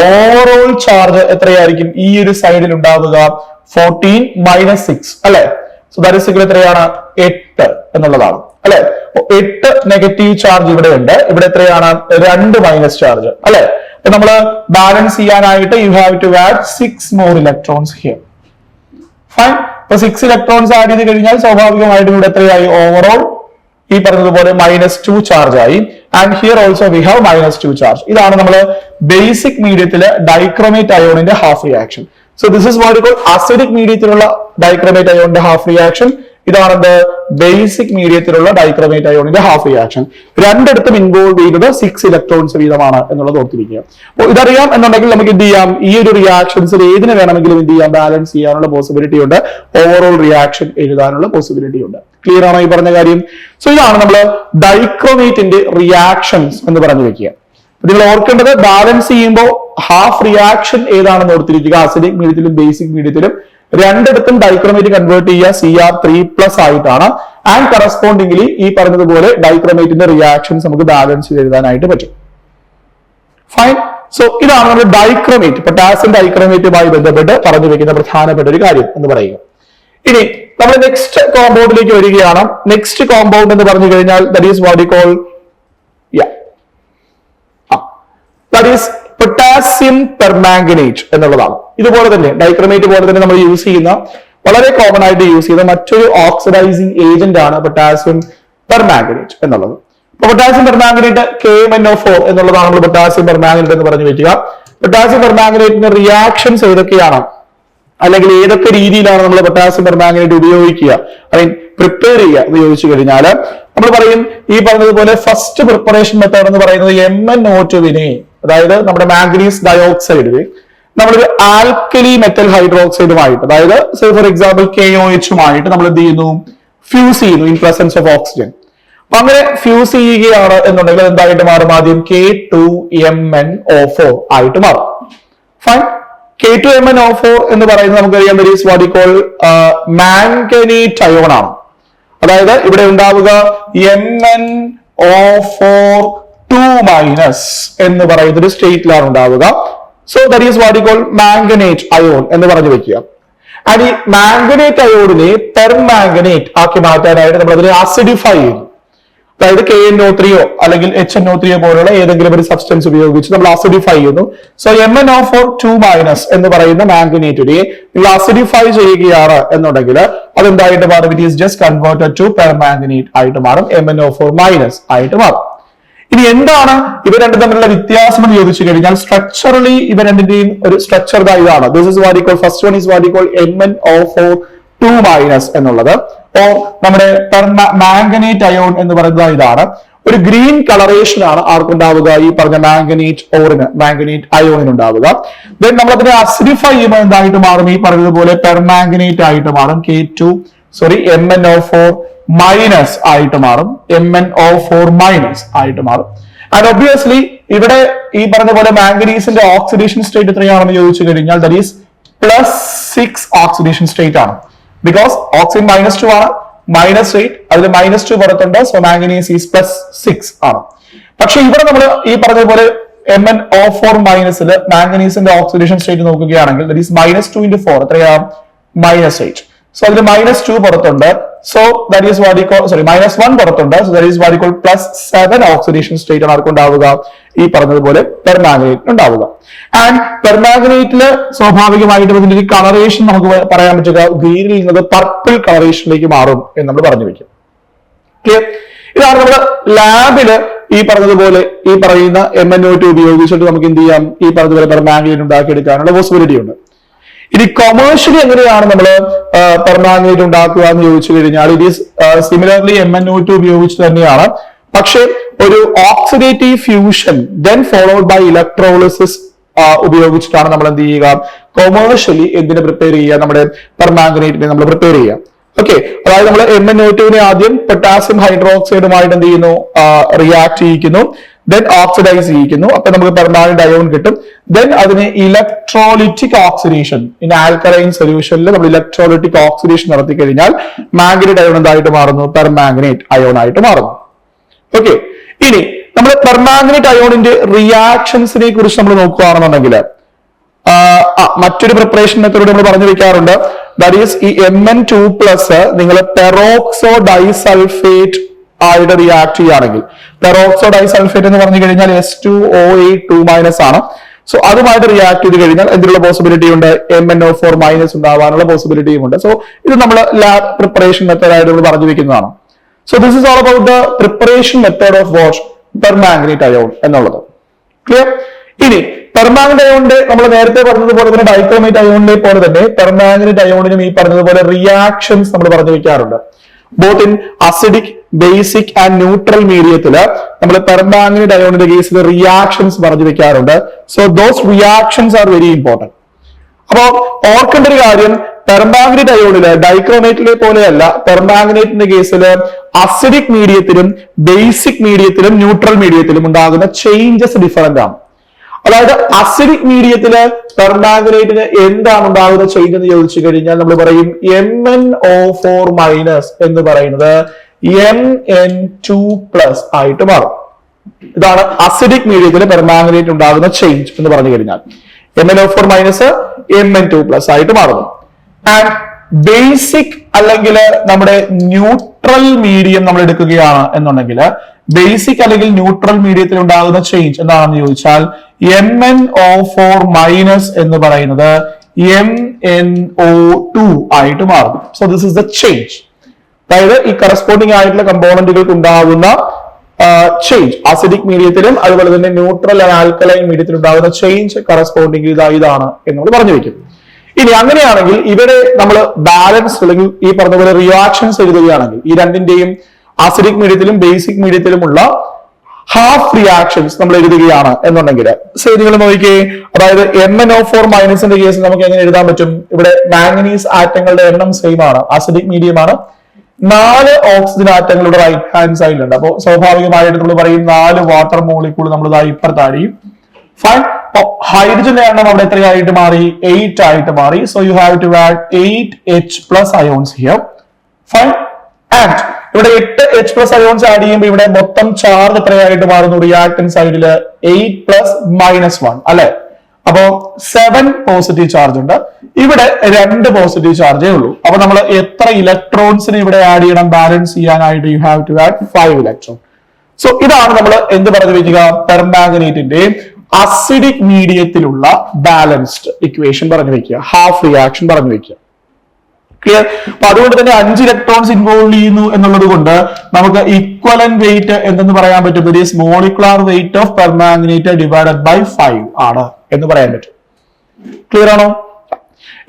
ഓവറോൾ ചാർജ് എത്രയായിരിക്കും ഈ ഒരു സൈഡിൽ ഉണ്ടാവുക? 14 - 6 അല്ലെ. സോ ദാറ്റ് ഈസ് എത്രയാണ്? 8 എന്നുള്ളതാണ് അല്ലെ. 8 നെഗറ്റീവ് ചാർജ് ഇവിടെ ഉണ്ട്. ഇവിടെ എത്രയാണ്? 2- ചാർജ് അല്ലെ. അപ്പൊ നമ്മൾ ബാലൻസ് ചെയ്യാനായിട്ട് you have to add 6 more electrons here. Fine. അപ്പൊ 6 ഇലക്ട്രോൺസ് ആഡ് ചെയ്ത് കഴിഞ്ഞാൽ സ്വാഭാവികമായിട്ടും ഇവിടെ എത്രയായി? ഓവറോൾ ഈ പറഞ്ഞതുപോലെ -2 ചാർജ് ആയി. And here also we have -2 charge. ഇതാണ് നമ്മൾ ബേസിക് മീഡിയത്തിലെ ഡൈക്രോമേറ്റ് അയോണിന്റെ half reaction. So this is what you call acidic മീഡിയത്തിലുള്ള ഡൈക്രോമേറ്റ് അയോണിന്റെ ഹാഫ് റിയാക്ഷൻ. ഇതാണ് ബേസിക് മീഡിയത്തിലുള്ള ഡൈക്രോമേറ്റ് അയോണിന്റെ ഹാഫ് റിയാക്ഷൻ. രണ്ടിടത്തും ഇൻവോൾവ് ചെയ്യുന്നത് 6 ഇലക്ട്രോൺസ് വീതമാണ് എന്നുള്ളത് ഓർത്തിരിക്കുക. അപ്പോൾ ഇതറിയാം എന്നുണ്ടെങ്കിൽ നമുക്ക് എന്ത് ചെയ്യാം? ഈ ഒരു റിയാക്ഷൻസിൽ ഏതിനെ വേണമെങ്കിലും എന്ത് ചെയ്യാം? ബാലൻസ് ചെയ്യാനുള്ള പോസിബിലിറ്റി ഉണ്ട്. ഓവറോൾ റിയാക്ഷൻ എഴുതാനുള്ള പോസിബിലിറ്റി ഉണ്ട്. ക്ലിയർ ആണോ ഈ പറഞ്ഞ കാര്യം? സോ ഇതാണ് നമ്മൾ ഡൈക്രോമേറ്റിന്റെ റിയാക്ഷൻസ് എന്ന് പറഞ്ഞു വെക്കുക. നിങ്ങൾ ഓർക്കേണ്ടത് ബാലൻസ് ചെയ്യുമ്പോൾ ഹാഫ് റിയാക്ഷൻ ഏതാണെന്ന് ഓർത്തിരിക്കുക. അസിഡിക് മീഡിയത്തിലും ബേസിക് മീഡിയത്തിലും രണ്ടിടത്തും ഡൈക്രോമേറ്റ് കൺവേർട്ട് ചെയ്യുക Cr3+ ആയിട്ടാണ്. ആൻഡ് കറസ്പോണ്ടിംഗ്ലി ഈ പറഞ്ഞതുപോലെ ഡൈക്രോമേറ്റിന്റെ റിയാക്ഷൻസ് നമുക്ക് ബാലൻസ് ചെയ്ത് എഴുതാനായിട്ട് പറ്റും. ഫൈൻ. സോ ഇതാണ് നമ്മൾ ഡൈക്രോമേറ്റ്, പൊട്ടാസ്യം ഡൈക്രോമേറ്റുമായി ബന്ധപ്പെട്ട് പറഞ്ഞു വെക്കുന്ന പ്രധാനപ്പെട്ട ഒരു കാര്യം എന്ന് പറയുക. ഇനി നമ്മൾ നെക്സ്റ്റ് കോമ്പൗണ്ടിലേക്ക് വരികയാണ്. നെക്സ്റ്റ് കോമ്പൗണ്ട് എന്ന് പറഞ്ഞു കഴിഞ്ഞാൽ that is what you call that is potassium permanganate എന്നുള്ളതാണ്. ഇതുപോലെ തന്നെ ഡൈക്രോമേറ്റ് പോലെ തന്നെ നമ്മൾ യൂസ് ചെയ്യുന്ന, വളരെ കോമൺ ആയിട്ട് യൂസ് ചെയ്യുന്ന മറ്റൊരു ഓക്സിഡൈസിങ് ഏജന്റ് ആണ് പൊട്ടാസ്യം പെർമാംഗനേറ്റ് എന്നുള്ളത്. അപ്പൊ പൊട്ടാസ്യം പെർമാംഗനേറ്റ് KMnO4 എന്നുള്ളതാണ് നമ്മൾ പൊട്ടാസ്യം പെർമാംഗനേറ്റ് എന്ന് പറഞ്ഞു വെക്കുക. പൊട്ടാസ്യം പെർമാംഗനേറ്റിന്റെ റിയാക്ഷൻസ് ഏതൊക്കെയാണ്, അല്ലെങ്കിൽ ഏതൊക്കെ രീതിയിലാണ് നമ്മൾ പൊട്ടാസ്യം പെർമാംഗനേറ്റ് ഉപയോഗിക്കുക, പ്രിപ്പയർ ചെയ്യുക എന്ന് ചോദിച്ചു കഴിഞ്ഞാൽ നമ്മൾ പറയും ഈ പറഞ്ഞതുപോലെ ഫസ്റ്റ് പ്രിപ്പറേഷൻ മെത്തേഡ് എന്ന് പറയുന്നത് MnO2-വിനെ, അതായത് നമ്മുടെ മാംഗനീസ് ഡയോക്സൈഡ് നമ്മളൊരു ആൽക്കലി മെറ്റൽ ഹൈഡ്രോക്സൈഡുമായിട്ട്, അതായത് ഫോർ എക്സാമ്പിൾ KOH-ഉമായിട്ട് നമ്മൾ എന്ത് ചെയ്യുന്നു? ഫ്യൂസ് ചെയ്യുന്നു ഇൻ പ്രസൻസ് ഓഫ് ഓക്സിജൻ. അപ്പൊ അങ്ങനെ ഫ്യൂസ് ചെയ്യുകയാണ് എന്നുണ്ടെങ്കിൽ എന്തായിട്ട് മാറും? ആദ്യം K2MnO4 ആയിട്ട് മാറും. ഫൈൻ. K2MnO4 എന്ന് പറയുന്നത് നമുക്കറിയാം that is what you call manganate ion ആണ്. അതായത് ഇവിടെ ഉണ്ടാവുക MnO4 എന്ന് പറയുന്ന ഒരു സ്റ്റേറ്റിലാണ് ഉണ്ടാവുക. So that is what you call manganate ion എന്ന് പറഞ്ഞു വെക്കുക. ആൻഡ് ഈ മാംഗനേറ്റ് അയോണിനെ പെർമാംഗനേറ്റ് ആക്കി മാറ്റാനായിട്ട് നമ്മൾ അതിനെ ആസിഡിഫൈ ചെയ്യുന്നു. അതായത് KNO3 അല്ലെങ്കിൽ HNO3 പോലുള്ള ഏതെങ്കിലും ഒരു സബ്സ്റ്റൻസ് ഉപയോഗിച്ച് നമ്മൾ ആസിഡിഫൈ ചെയ്യുന്നു. സോ MnO4 എന്ന് പറയുന്ന മാംഗനേറ്റിനെ ആസിഡിഫൈ ചെയ്യുകയാണ് എന്നുണ്ടെങ്കിൽ അതെന്തായിട്ട് മാറും? It is just converted to permanganate ആയിട്ട് മാറും, MnO4- ആയിട്ട് മാറും. ഇനി എന്താണ് ഇവ രണ്ടും തമ്മിലുള്ള വ്യത്യാസം എന്ന് ചോദിച്ചു കഴിഞ്ഞാൽ സ്ട്രക്ചറലി ഇവ രണ്ടിന്റെയും ഒരു സ്ട്രക്ചർ ഇതാണ്. This is what you call, first one is what you call MnO4 എന്നുള്ളത്. നമ്മുടെ മാംഗനേറ്റ് അയോൺ എന്ന് പറയുന്നത് ഇതാണ്. ഒരു ഗ്രീൻ കളറേഷൻ ആണ് ആർക്കുണ്ടാവുക? ഈ പറഞ്ഞ മാംഗനേറ്റ് ഓറിന്, മാംഗനേറ്റ് അയോണിന് ഉണ്ടാവുക. ദെൻ നമ്മൾ അതിനെ അസിഡിഫൈ ചെയ്യുമ്പോൾ എന്തായിട്ട് മാറും? ഈ പറഞ്ഞതുപോലെ പെർമാംഗനേറ്റ് ആയിട്ട് മാറും. MnO4- ആയിട്ട് മാറും, MnO4- ആയിട്ട് മാറും. ആൻഡ് ഒബ്വിയസ്ലി ഇവിടെ ഈ പറഞ്ഞ പോലെ മാംഗനീസിന്റെ ഓക്സിഡേഷൻ സ്റ്റേറ്റ് എത്രയാണെന്ന് ചോദിച്ചു കഴിഞ്ഞാൽ ദാറ്റ് ഈസ് +6 ഓക്സിഡേഷൻ സ്റ്റേറ്റ് ആണ്. ബിക്കോസ് ഓക്സിജൻ -2 ആണ്, -8, അതിൽ -2 പുറത്തുണ്ട്. സോ മാംഗനീസ് ഈസ് +6 ആണ്. പക്ഷെ ഇവിടെ നമ്മൾ ഈ പറഞ്ഞതുപോലെ MnO4 മൈനസിൽ മാംഗനീസിന്റെ ഓക്സിഡേഷൻ സ്റ്റേറ്റ് നോക്കുകയാണെങ്കിൽ ദാറ്റ് ഈസ് -2 × 4 എത്രയാ -8. സോ അതിൽ -2 പുറത്തുണ്ട്. So that is what you call -1 പുറത്തുണ്ട്. So that is what you call +7 oxidation state ആണ് ആർക്കുണ്ടാവുക, ഈ പറഞ്ഞതുപോലെ പെർമാംഗനേറ്റ് ഉണ്ടാവുക. ആൻഡ് പെർമാംഗനേറ്റില് സ്വാഭാവികമായിട്ടും ഇതിന്റെ ഒരു കളറേഷൻ നമുക്ക് പറയാൻ പറ്റുക ഗ്രീനിൽ നിന്നത് പർപ്പിൾ കളറേഷനിലേക്ക് മാറും എന്ന് നമ്മൾ പറഞ്ഞു വെക്കും. ക്ലിയർ? ഇതാണ് നമ്മുടെ ലാബില് ഈ പറഞ്ഞതുപോലെ ഈ പറയുന്ന MnO2 ഉപയോഗിച്ചിട്ട് നമുക്ക് എന്ത് ചെയ്യാം, ഈ പറഞ്ഞതുപോലെ പെർമാംഗനേറ്റ് ഉണ്ടാക്കിയെടുക്കാനുള്ള പോസിബിലിറ്റി ഉണ്ട്. ഇനി കൊമേഴ്ഷ്യലി എങ്ങനെയാണ് നമ്മൾ പെർമാംഗനേറ്റ് ഉണ്ടാക്കുക എന്ന് ചോദിച്ചു കഴിഞ്ഞാൽ ഇറ്റ് ഈസ് സിമിലർലി MnO2 ഉപയോഗിച്ച് തന്നെയാണ്. പക്ഷെ ഒരു oxidative fusion then followed by electrolysis ഉപയോഗിച്ചിട്ടാണ് നമ്മൾ എന്ത് ചെയ്യുക, കൊമേഴ്ഷ്യലി എന്തിനെ പ്രിപ്പയർ ചെയ്യുക, നമ്മുടെ പെർമാംഗനേറ്റിനെ നമ്മൾ പ്രിപ്പയർ ചെയ്യുക. ഓക്കെ, അതായത് നമ്മൾ MnO2 ആദ്യം പൊട്ടാസ്യം ഹൈഡ്രോക്സൈഡുമായിട്ട് എന്ത് ചെയ്യുന്നു, റിയാക്ട് ചെയ്യിക്കുന്നു, ദെൻ ഓക്സിഡൈസ് ചെയ്യിക്കുന്നു. അപ്പൊ നമുക്ക് പെർമാംഗനേറ്റ് അയോൺ കിട്ടും. ദെൻ അതിനെ ഇലക്ട്രോളിറ്റിക് ഓക്സിഡേഷൻ ഇൻ ആൽക്കലൈൻ സൊല്യൂഷനിൽ നമ്മൾ ഇലക്ട്രോളിറ്റിക് ഓക്സിഡേഷൻ നടത്തി കഴിഞ്ഞാൽ മാംഗനേറ്റ് അയോൺ എന്തായിട്ട് മാറുന്നു, പെർമാംഗനേറ്റ് അയോൺ ആയിട്ട് മാറുന്നു. ഓക്കെ, ഇനി നമ്മൾ പെർമാംഗനേറ്റ് അയോണിന്റെ റിയാക്ഷൻസിനെ കുറിച്ച് നമ്മൾ നോക്കുകയാണെന്നുണ്ടെങ്കിൽ മറ്റൊരു പ്രിപ്പറേഷൻ മെത്തേഡ് നമ്മൾ പറഞ്ഞു വെക്കാറുണ്ട്. ദാറ്റ് ഈസ് ഈ Mn2+ നിങ്ങൾ പെറോക്സോ ഡൈസൾഫേറ്റ് ആയിട്ട് റിയാക്ട് ചെയ്യുകയാണെങ്കിൽ, പെറോക്സോ ഡൈസൾഫേറ്റ് എന്ന് പറഞ്ഞു കഴിഞ്ഞാൽ S2O8 ആണ്. സോ അതുമായിട്ട് റിയാക്ട് ചെയ്ത് കഴിഞ്ഞാൽ എന്തിനുള്ള പോസിബിലിറ്റി ഉണ്ട്, MnO4- ഉണ്ടാവാനുള്ള പോസിബിലിറ്റിയും ഉണ്ട്. സോ ഇത് നമ്മൾ ലാബ് പ്രിപ്പറേഷൻ മെത്തേഡ് ആയിട്ട് നമ്മൾ പറഞ്ഞു വെക്കുന്നതാണ്. So this is all about the preparation method of what, permanganate ion എന്നുള്ളത്. ക്ലിയർ? ഇനി പെർമാംഗനേറ്റ് അയോണിന്റെ നമ്മൾ നേരത്തെ പറഞ്ഞതുപോലെ തന്നെ ഡൈക്രോമേറ്റ് അയോണിനെ പോലെ തന്നെ പെർമാംഗനേറ്റ് അയോണിനും ഈ പറഞ്ഞതുപോലെ റിയാക്ഷൻസ് നമ്മൾ പറഞ്ഞു വെക്കാറുണ്ട്. Both in acidic, basic and neutral മീഡിയത്തില് നമ്മൾ പെർമാംഗനേറ്റ് അയോണിന്റെ കേസിൽ റിയാക്ഷൻസ് പറഞ്ഞു വെക്കാറുണ്ട്. So those reactions are very important. അപ്പോ ഓർക്കേണ്ട ഒരു കാര്യം, പെർമാംഗനേറ്റ് അയോണില് ഡൈക്രോമേറ്റിലെ പോലെയല്ല, പെർമാംഗനേറ്റിന്റെ കേസിൽ അസിഡിക് മീഡിയത്തിലും ബേസിക് മീഡിയത്തിലും ന്യൂട്രൽ മീഡിയത്തിലും ഉണ്ടാകുന്ന ചേഞ്ചസ് ഡിഫറന്റ് ആണ്. അതായത് അസിഡിക് മീഡിയത്തില് പെർമാംഗനേറ്റിന് എന്താണ് ഉണ്ടാകുന്ന ചേഞ്ച് എന്ന് ചോദിച്ചു കഴിഞ്ഞാൽ നമ്മൾ പറയും MnO4- എന്ന് പറയുന്നത് Mn2+ ആയിട്ട് മാറും. ഇതാണ് അസിഡിക് മീഡിയത്തിൽ പെർമാംഗനേറ്റ് ഉണ്ടാകുന്ന ചേഞ്ച് എന്ന് പറഞ്ഞു കഴിഞ്ഞാൽ MnO4- Mn2+ ആയിട്ട് മാറുന്നു. ആൻഡ് ബേസിക് അല്ലെങ്കിൽ നമ്മുടെ ന്യൂട്രൽ മീഡിയം നമ്മൾ എടുക്കുകയാണ് എന്നുണ്ടെങ്കിൽ ബേസിക് അല്ലെങ്കിൽ ന്യൂട്രൽ മീഡിയത്തിൽ ഉണ്ടാകുന്ന ചേഞ്ച് എന്താണെന്ന് ചോദിച്ചാൽ MnO4- എന്ന് പറയുന്നത് MnO2 ആയിട്ട് മാറും. So this is the change. അതായത് ഈ കറസ്പോണ്ടിങ് ആയിട്ടുള്ള കമ്പോണന്റുകൾക്ക് ഉണ്ടാകുന്ന ചേഞ്ച് അസിഡിക് മീഡിയത്തിലും അതുപോലെ തന്നെ ന്യൂട്രൽ ആൽക്കലൈൻ മീഡിയത്തിലും ഉണ്ടാകുന്ന ചേഞ്ച് കറസ്പോണ്ടിങ് ഇതാണ് എന്ന് പറഞ്ഞു വെക്കും. ഇനി അങ്ങനെയാണെങ്കിൽ ഇവിടെ നമ്മൾ ബാലൻസ് അല്ലെങ്കിൽ ഈ പറഞ്ഞ പോലെ റിയാക്ഷൻസ് എഴുതുകയാണെങ്കിൽ ഈ രണ്ടിന്റെയും അസിഡിക് മീഡിയത്തിലും ബേസിക് മീഡിയത്തിലുമുള്ള ഹാഫ് റിയാക്ഷൻസ് നമ്മൾ എഴുതുകയാണ് എന്നുണ്ടെങ്കിൽ നിങ്ങൾ നോക്കിയേ, അതായത് MnO4- കേസ് നമുക്ക് എങ്ങനെ എഴുതാൻ പറ്റും, ഇവിടെ മാംഗനീസ് ആറ്റങ്ങളുടെ എണ്ണം സെയിം ആണ്, അസിഡിക് മീഡിയം ആണ്, 4 ഓക്സിജൻ ആറ്റങ്ങളുടെ റൈറ്റ് ഹാൻഡ് സൈഡിലുണ്ട്. അപ്പോൾ സ്വാഭാവികമായിട്ട് നമ്മൾ പറയും 4 വാട്ടർ മോളിക്യൂൾ നമ്മൾ ഇപ്പുറത്താടിയും. ഫൈൻ, ഹൈഡ്രജന്റെ എണ്ണം അവിടെ എത്രയായിട്ട് മാറി, 8 ആയിട്ട് മാറി. So you have to add 8H+ ions here. Fine, and ഇവിടെ 8H+ അയോൺസ് ആഡ് ചെയ്യുമ്പോൾ ഇവിടെ മൊത്തം ചാർജ് എത്രയായിട്ട് മാറുന്നു, റിയാക്ടന്റ് സൈഡില് 8+-1 അല്ലെ. അപ്പോ 7 പോസിറ്റീവ് ചാർജ് ഉണ്ട്, ഇവിടെ 2 പോസിറ്റീവ് ചാർജേ ഉള്ളൂ. അപ്പൊ നമ്മൾ എത്ര ഇലക്ട്രോൺസിന് ഇവിടെ ആഡ് ചെയ്യണം ബാലൻസ് ചെയ്യാനായിട്ട്, you have to add 5 electron. So ഇതാണ് നമ്മൾ എന്ത് പറഞ്ഞു വെക്കുക, പെർമാംഗനേറ്റിന്റെ അസിഡിക് മീഡിയത്തിലുള്ള ബാലൻസ്ഡ് ഇക്വേഷൻ പറഞ്ഞു വെക്കുക, ഹാഫ് റിയാക്ഷൻ പറഞ്ഞു വെക്കുക. ക്ലിയർ? അപ്പൊ അതുകൊണ്ട് തന്നെ 5 ഇലക്ട്രോൺസ് ഇൻവോൾവ് ചെയ്യുന്നു എന്നുള്ളത് കൊണ്ട് നമുക്ക് ഇക്വലന്റ് വെയിറ്റ് എന്തെന്ന് പറയാൻ പറ്റും, that is molecular weight of permanganate divided by 5 ആണ് എന്ന് പറയാൻ പറ്റും. ക്ലിയർ ആണോ?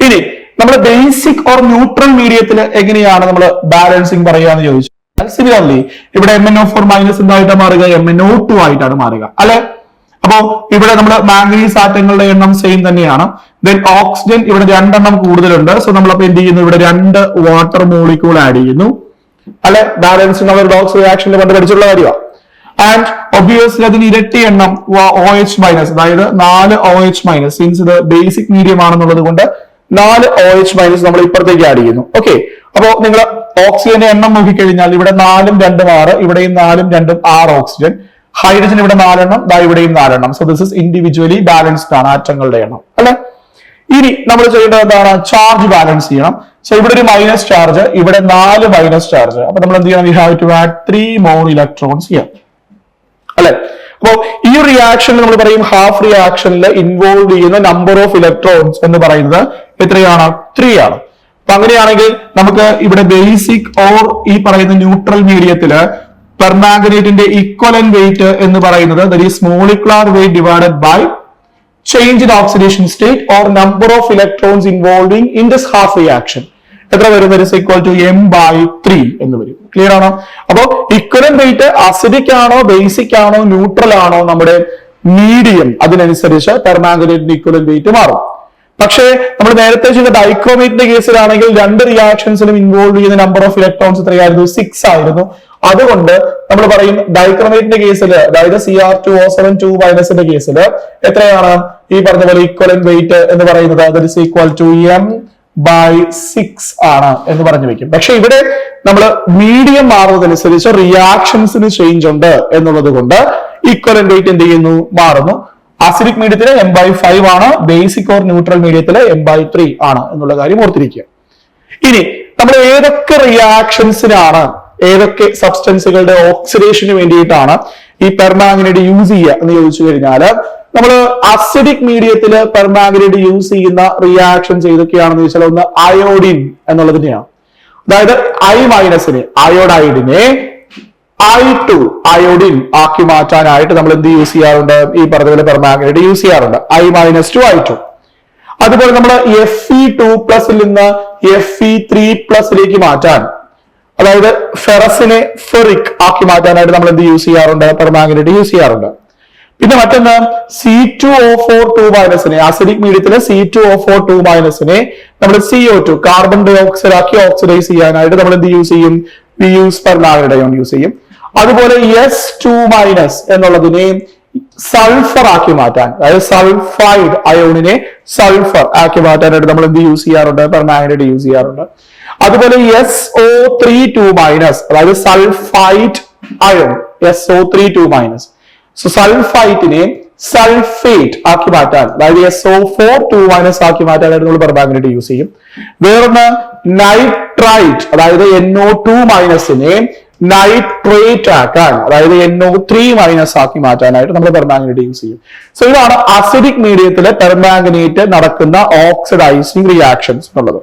ഇനി നമ്മൾ ബേസിക് ഓർ ന്യൂട്രൽ മീഡിയത്തിൽ എങ്ങനെയാണ് നമ്മൾ ബാലൻസിങ് പറയുക എന്ന് ചോദിച്ചു. സിമിലർലി ഇവിടെ MnO4- എന്തായിട്ട് മാറുക, MnO2 ആയിട്ടാണ് മാറുക അല്ലെ. അപ്പോ ഇവിടെ നമ്മൾ മാംഗനീസ് ആറ്റങ്ങളുടെ എണ്ണം സെയിം തന്നെയാണ്. ദെൻ ഓക്സിജൻ ഇവിടെ 2 എണ്ണം കൂടുതലുണ്ട്. സോ നമ്മളപ്പോ എന്ത് ചെയ്യുന്നു, ഇവിടെ 2 വാട്ടർ മോളിക്യൂൾ ആഡ് ചെയ്യുന്നു അല്ലെ. ബാലൻസിങ് നമ്മൾ ഡോക്സ് റിയാക്ഷനിൽ കണ്ട് പഠിച്ചിട്ടുള്ള കാര്യമാണ്. ആൻഡ് ഒബ്വിയസ്ലി അതിന് ഇരട്ടി എണ്ണം OH-, അതായത് 4 OH-, സിൻസ് ഇത് ബേസിക് മീഡിയം ആണെന്നുള്ളത് കൊണ്ട് 4 OH മൈനസ് നമ്മൾ ഇപ്പുറത്തേക്ക് ആഡ് ചെയ്യുന്നു. ഓക്കെ, അപ്പോ നിങ്ങൾ ഓക്സിജന്റെ എണ്ണം നോക്കിക്കഴിഞ്ഞാൽ ഇവിടെ 4ഉം 2ഉം 6, ഇവിടെയും 4ഉം 2ഉം 6 ഓക്സിജൻ. ഹൈഡ്രജൻ ഇവിടെ 4 എണ്ണം, ഇവിടെയും 4 എണ്ണം. So this is individually balanced ആണ് ആറ്റങ്ങളുടെ എണ്ണം അല്ലെ. ഇനി നമ്മൾ ചെയ്യേണ്ടത് എന്താണ്? ചാർജ് ബാലൻസ് ചെയ്യണം. സോ ഇവിടെ ഒരു മൈനസ് ചാർജ്, ഇവിടെ 4 മൈനസ് ചാർജ്. അപ്പൊ നമ്മൾ എന്ത് ചെയ്യണം? We have to add 3 more electrons here അല്ലെ. അപ്പോ ഈ റിയാക്ഷനിൽ നമ്മൾ പറയും ഹാഫ് റിയാക്ഷനിൽ ഇൻവോൾവ് ചെയ്യുന്ന നമ്പർ ഓഫ് ഇലക്ട്രോൺസ് എന്ന് പറയുന്നത് എത്രയാണ്? 3 ആണ്. അപ്പൊ അങ്ങനെയാണെങ്കിൽ നമുക്ക് ഇവിടെ ബേസിക് ഓർ ഈ പറയുന്ന ന്യൂട്രൽ മീഡിയത്തില് പെർമാംഗനേറ്റിന്റെ ഇക്വലന്റ് വെയിറ്റ് എന്ന് പറയുന്നത് that is molecular weight divided by change in oxidation state or number of electrons involving in this half reaction എത്ര വരും? That is equal to m/3 എന്ന് വരും. ക്ലിയർ ആണോ? അപ്പോ ഇക്വലന്റ് വെയിറ്റ് അസിഡിക് ആണോ, ബേസിക് ആണോ, ന്യൂട്രൽ ആണോ, നമ്മുടെ മീഡിയം അതിനനുസരിച്ച് പെർമാംഗനേറ്റിന്റെ ഇക്വലന്റ് വെയിറ്റ് മാറും. പക്ഷേ നമ്മൾ നേരത്തെ ചെയ്ത ഡൈക്രോമേറ്റിന്റെ കേസിലാണെങ്കിൽ 2 റിയാക്ഷൻസിലും ഇൻവോൾവ് ചെയ്യുന്ന നമ്പർ ഓഫ് ഇലക്ട്രോൺസ് എത്രയായിരുന്നു? 6 ആയിരുന്നു. അതുകൊണ്ട് നമ്മൾ പറയും ഡൈക്രോമേറ്റിന്റെ കേസിൽ, അതായത് Cr2O7 2- കേസിൽ എത്രയാണ് ഈ പറഞ്ഞ പോലെ ഇക്വലന്റ് വെയിറ്റ് എന്ന് പറയുന്നത്? That is equal to m/6 ആണ് എന്ന് പറഞ്ഞു വെക്കും. പക്ഷെ ഇവിടെ നമ്മൾ മീഡിയം മാറുന്നതനുസരിച്ച് റിയാക്ഷൻസിന് ചേഞ്ച് ഉണ്ട് എന്നുള്ളത് കൊണ്ട് ഈക്വലന്റ് വെയിറ്റ് എന്ത് ചെയ്യുന്നു? മാറുന്നു. അസിഡിക് മീഡിയത്തില് m/5 ആണ്, ബേസിക് ഓർ ന്യൂട്രൽ മീഡിയത്തില് m/3 ആണ് എന്നുള്ള കാര്യം ഓർത്തിരിക്കുക. ഇനി നമ്മൾ ഏതൊക്കെ റിയാക്ഷൻസിനാണ്, ഏതൊക്കെ സബ്സ്റ്റൻസുകളുടെ ഓക്സിഡേഷന് വേണ്ടിയിട്ടാണ് ഈ പെർമാംഗനേറ്റ് യൂസ് ചെയ്യുക എന്ന് ചോദിച്ചു കഴിഞ്ഞാൽ, നമ്മൾ അസിഡിക് മീഡിയത്തില് പെർമാംഗനേറ്റ് യൂസ് ചെയ്യുന്ന റിയാക്ഷൻസ് ഏതൊക്കെയാണെന്ന് ചോദിച്ചാൽ, ഒന്ന് അയോഡിൻ എന്നുള്ളതിനെയാണ്. അതായത് I- അയോഡൈഡിനെ I2 അയോഡിൻ ആക്കി മാറ്റാനായിട്ട് നമ്മൾ എന്ത് യൂസ് ചെയ്യാറുണ്ട്? ഈ പറഞ്ഞ പെർമാംഗനേറ്റ് യൂസ് ചെയ്യാറുണ്ട്, I- I2. അതുപോലെ നമ്മൾ Fe2+ നിന്ന് Fe3+ മാറ്റാൻ, അതായത് ഫെറസിനെ ഫെറിക് ആക്കി മാറ്റാനായിട്ട് നമ്മൾ എന്ത് യൂസ് ചെയ്യാറുണ്ട്? പെർമാംഗനേറ്റ് യൂസ് ചെയ്യാറുണ്ട്. പിന്നെ മറ്റൊന്ന് C2O4 അസിഡിക് മീഡിയത്തിലെ C2O4 നമ്മൾ CO2 കാർബൺ ഡൈ ഓക്സൈഡ് ആക്കി ഓക്സിഡൈസ് ചെയ്യാനായിട്ട് നമ്മൾ എന്ത് യൂസ് ചെയ്യും? We use permanganate ion use ചെയ്യും. അതുപോലെ S2- എന്നുള്ളതിനെ സൾഫർ ആക്കി മാറ്റാൻ, അതായത് സൾഫൈഡ് അയോണിനെ സൾഫർ ആക്കി മാറ്റാനായിട്ട് നമ്മൾ എന്ത് യൂസ് ചെയ്യാറുണ്ട്? പെർമാംഗനേറ്റ് യൂസ് ചെയ്യാറുണ്ട്. അതുപോലെ SO3 അതായത് സൾഫൈറ്റ് അയോൺ, SO3 സോ സൾഫൈറ്റിനെ സൾഫേറ്റ് ആക്കി മാറ്റാൻ, അതായത് SO4 ആക്കി മാറ്റാനായിട്ട് നമ്മൾ പെർമാംഗനേറ്റ് യൂസ് ചെയ്യും. വേറൊന്ന് നൈട്രൈറ്റ്, അതായത് NO2- നൈട്രേറ്റ് ആക്കാൻ, അതായത് NO3- ആക്കി മാറ്റാനായിട്ട് നമ്മൾ പെർമാംഗനേറ്റ് യൂസ് ചെയ്യും. സോ ഇതാണ് അസിഡിക് മീഡിയത്തിലെ പെർമാംഗനേറ്റ് നടക്കുന്ന ഓക്സിഡൈസിങ് റിയാക്ഷൻസ് എന്നുള്ളത്.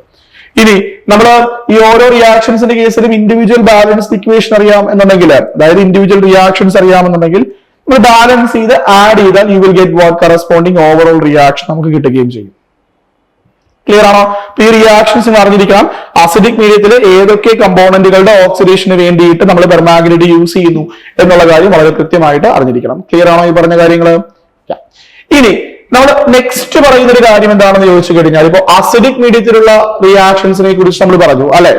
ഇനി നമ്മൾ ഈ ഓരോ റിയാക്ഷൻസിന്റെ കേസിലും ഇൻഡിവിജ്വൽ ബാലൻസ് ഇക്വേഷൻ അറിയാം എന്നുണ്ടെങ്കിൽ, അതായത് ഇൻഡിവിജ്വൽ റിയാക്ഷൻസ് അറിയാമെന്നുണ്ടെങ്കിൽ നമ്മൾ ബാലൻസ് ചെയ്ത് ആഡ് ചെയ്താൽ you will get what corresponding overall reaction നമുക്ക് കിട്ടുകയും ചെയ്യും. ക്ലിയർ ആണോ? ഈ റിയാക്ഷൻസ് അറിഞ്ഞിരിക്കണം. അസിഡിക് മീഡിയത്തിൽ ഏതൊക്കെ കമ്പോണന്റുകളുടെ ഓക്സിഡേഷന് വേണ്ടിയിട്ട് നമ്മൾ പെർമാംഗനേറ്റ് യൂസ് ചെയ്യുന്നു എന്നുള്ള കാര്യം വളരെ കൃത്യമായിട്ട് അറിഞ്ഞിരിക്കണം. ക്ലിയർ ആണോ ഈ പറഞ്ഞ കാര്യങ്ങൾ? ഇനി നമ്മൾ നെക്സ്റ്റ് പറയുന്ന ഒരു കാര്യം എന്താണെന്ന് ചോദിച്ചു കഴിഞ്ഞാൽ, ഇപ്പൊ അസിഡിക് മീഡിയത്തിലുള്ള റിയാക്ഷൻസിനെ കുറിച്ച് നമ്മൾ പറഞ്ഞു അല്ലെ.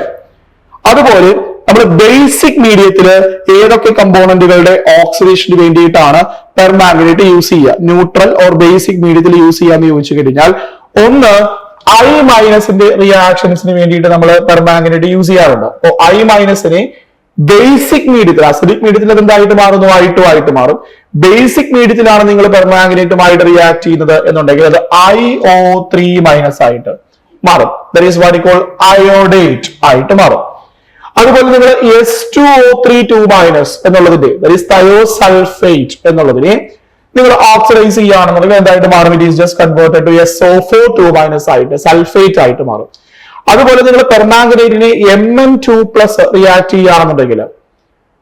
അതുപോലെ നമ്മൾ ബേസിക് മീഡിയത്തില് ഏതൊക്കെ കമ്പോണന്റുകളുടെ ഓക്സിഡേഷന് വേണ്ടിയിട്ടാണ് പെർമാംഗനേറ്റ് യൂസ് ചെയ്യുക, ന്യൂട്രൽ ഓർ ബേസിക് മീഡിയത്തിൽ യൂസ് ചെയ്യാന്ന് ചോദിച്ചു കഴിഞ്ഞാൽ, ഒന്ന് I- റിയാക്ഷൻസിന് വേണ്ടിയിട്ട് നമ്മൾ പെർമാംഗനേറ്റ് യൂസ് ചെയ്യാറുണ്ട്. അപ്പോ I- ബേസിക് മീഡിയത്തിൽ, അസിഡിക് മീഡിയത്തിൽ അത് എന്തായിട്ട് മാറുന്നു? I2 ആയിട്ട് മാറും. ബേസിക് മീഡിയത്തിലാണ് നിങ്ങൾ പെർമാംഗനേറ്റുമായിട്ട് റിയാക്ട് ചെയ്യുന്നത് എന്നുണ്ടെങ്കിൽ അത് IO3- ആയിട്ട് മാറും. That is what you call iodate ആയിട്ട് മാറും. അതുപോലെ നിങ്ങൾ S2O3 എന്നുള്ളതിന്റെ, ദാറ്റ് ഈസ് തയോസൾഫേറ്റ് എന്നുള്ളതിനെ നിങ്ങൾ ഓക്സിഡൈസ് ചെയ്യുകയാണെന്നുണ്ടെങ്കിൽ എന്തായിട്ട് മാറും? It is just converted to SO4 ആയിട്ട് സൾഫേറ്റ് ആയിട്ട് മാറും. അതുപോലെ നിങ്ങൾ പെർമാംഗനേറ്റിനെ Mn2+ റിയാക്ട് ചെയ്യുകയാണെന്നുണ്ടെങ്കിൽ,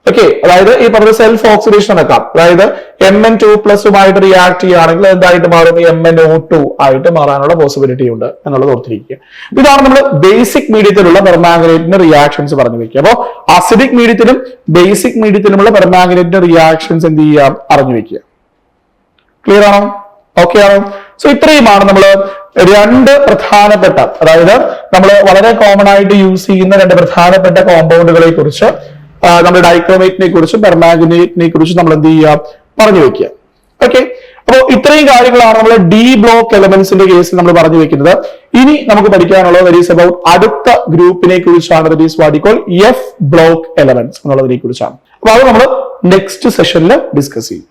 ഓക്കെ, അതായത് ഈ പറഞ്ഞ സെൽഫ് ഓക്സിഡേഷൻ നടക്കാം, അതായത് Mn2+ റിയാക്ട് ചെയ്യുകയാണെങ്കിൽ എന്തായിട്ട് മാറും? MnO2 ആയിട്ട് മാറാനുള്ള പോസിബിലിറ്റി ഉണ്ട് എന്നുള്ളത് ഓർത്തിരിക്കുക. ഇതാണ് നമ്മൾ ബേസിക് മീഡിയത്തിലുള്ള പെർമാംഗനേറ്റിന്റെ റിയാക്ഷൻസ് പറഞ്ഞു വെക്കുക. അപ്പോൾ അസിഡിക് മീഡിയത്തിലും ബേസിക് മീഡിയത്തിലുമുള്ള പെർമാംഗനേറ്റിന്റെ റിയാക്ഷൻസ് എന്ത് ചെയ്യാം? അറിഞ്ഞു വെക്കുക. ക്ലിയർ ആണോ? ഓക്കെ ആണോ? സോ ഇത്രയുമാണ് നമ്മൾ രണ്ട് പ്രധാനപ്പെട്ട, അതായത് നമ്മൾ വളരെ കോമൺ ആയിട്ട് യൂസ് ചെയ്യുന്ന രണ്ട് പ്രധാനപ്പെട്ട കോമ്പൗണ്ടുകളെ കുറിച്ച്, നമ്മൾ ഡൈക്രോമേറ്റിനെ കുറിച്ചും പെർമാംഗനേറ്റിനെ കുറിച്ചും നമ്മൾ എന്ത് ചെയ്യുക? പറഞ്ഞു വെക്കുക. ഓക്കെ, അപ്പോൾ ഇത്രയും കാര്യങ്ങളാണ് നമ്മൾ ഡി ബ്ലോക്ക് എലമെന്റ്സിന്റെ കേസിൽ നമ്മൾ പറഞ്ഞു വെക്കുന്നത്. ഇനി നമുക്ക് പഠിക്കാനുള്ളത് ദാറ്റ് ഈസ് അബൌട്ട് അടുത്ത ഗ്രൂപ്പിനെ കുറിച്ചാണ്, that is what you call F block elements എന്നുള്ളതിനെ കുറിച്ചാണ്. അപ്പൊ അത് നമ്മൾ നെക്സ്റ്റ് സെഷനിൽ ഡിസ്കസ് ചെയ്യും.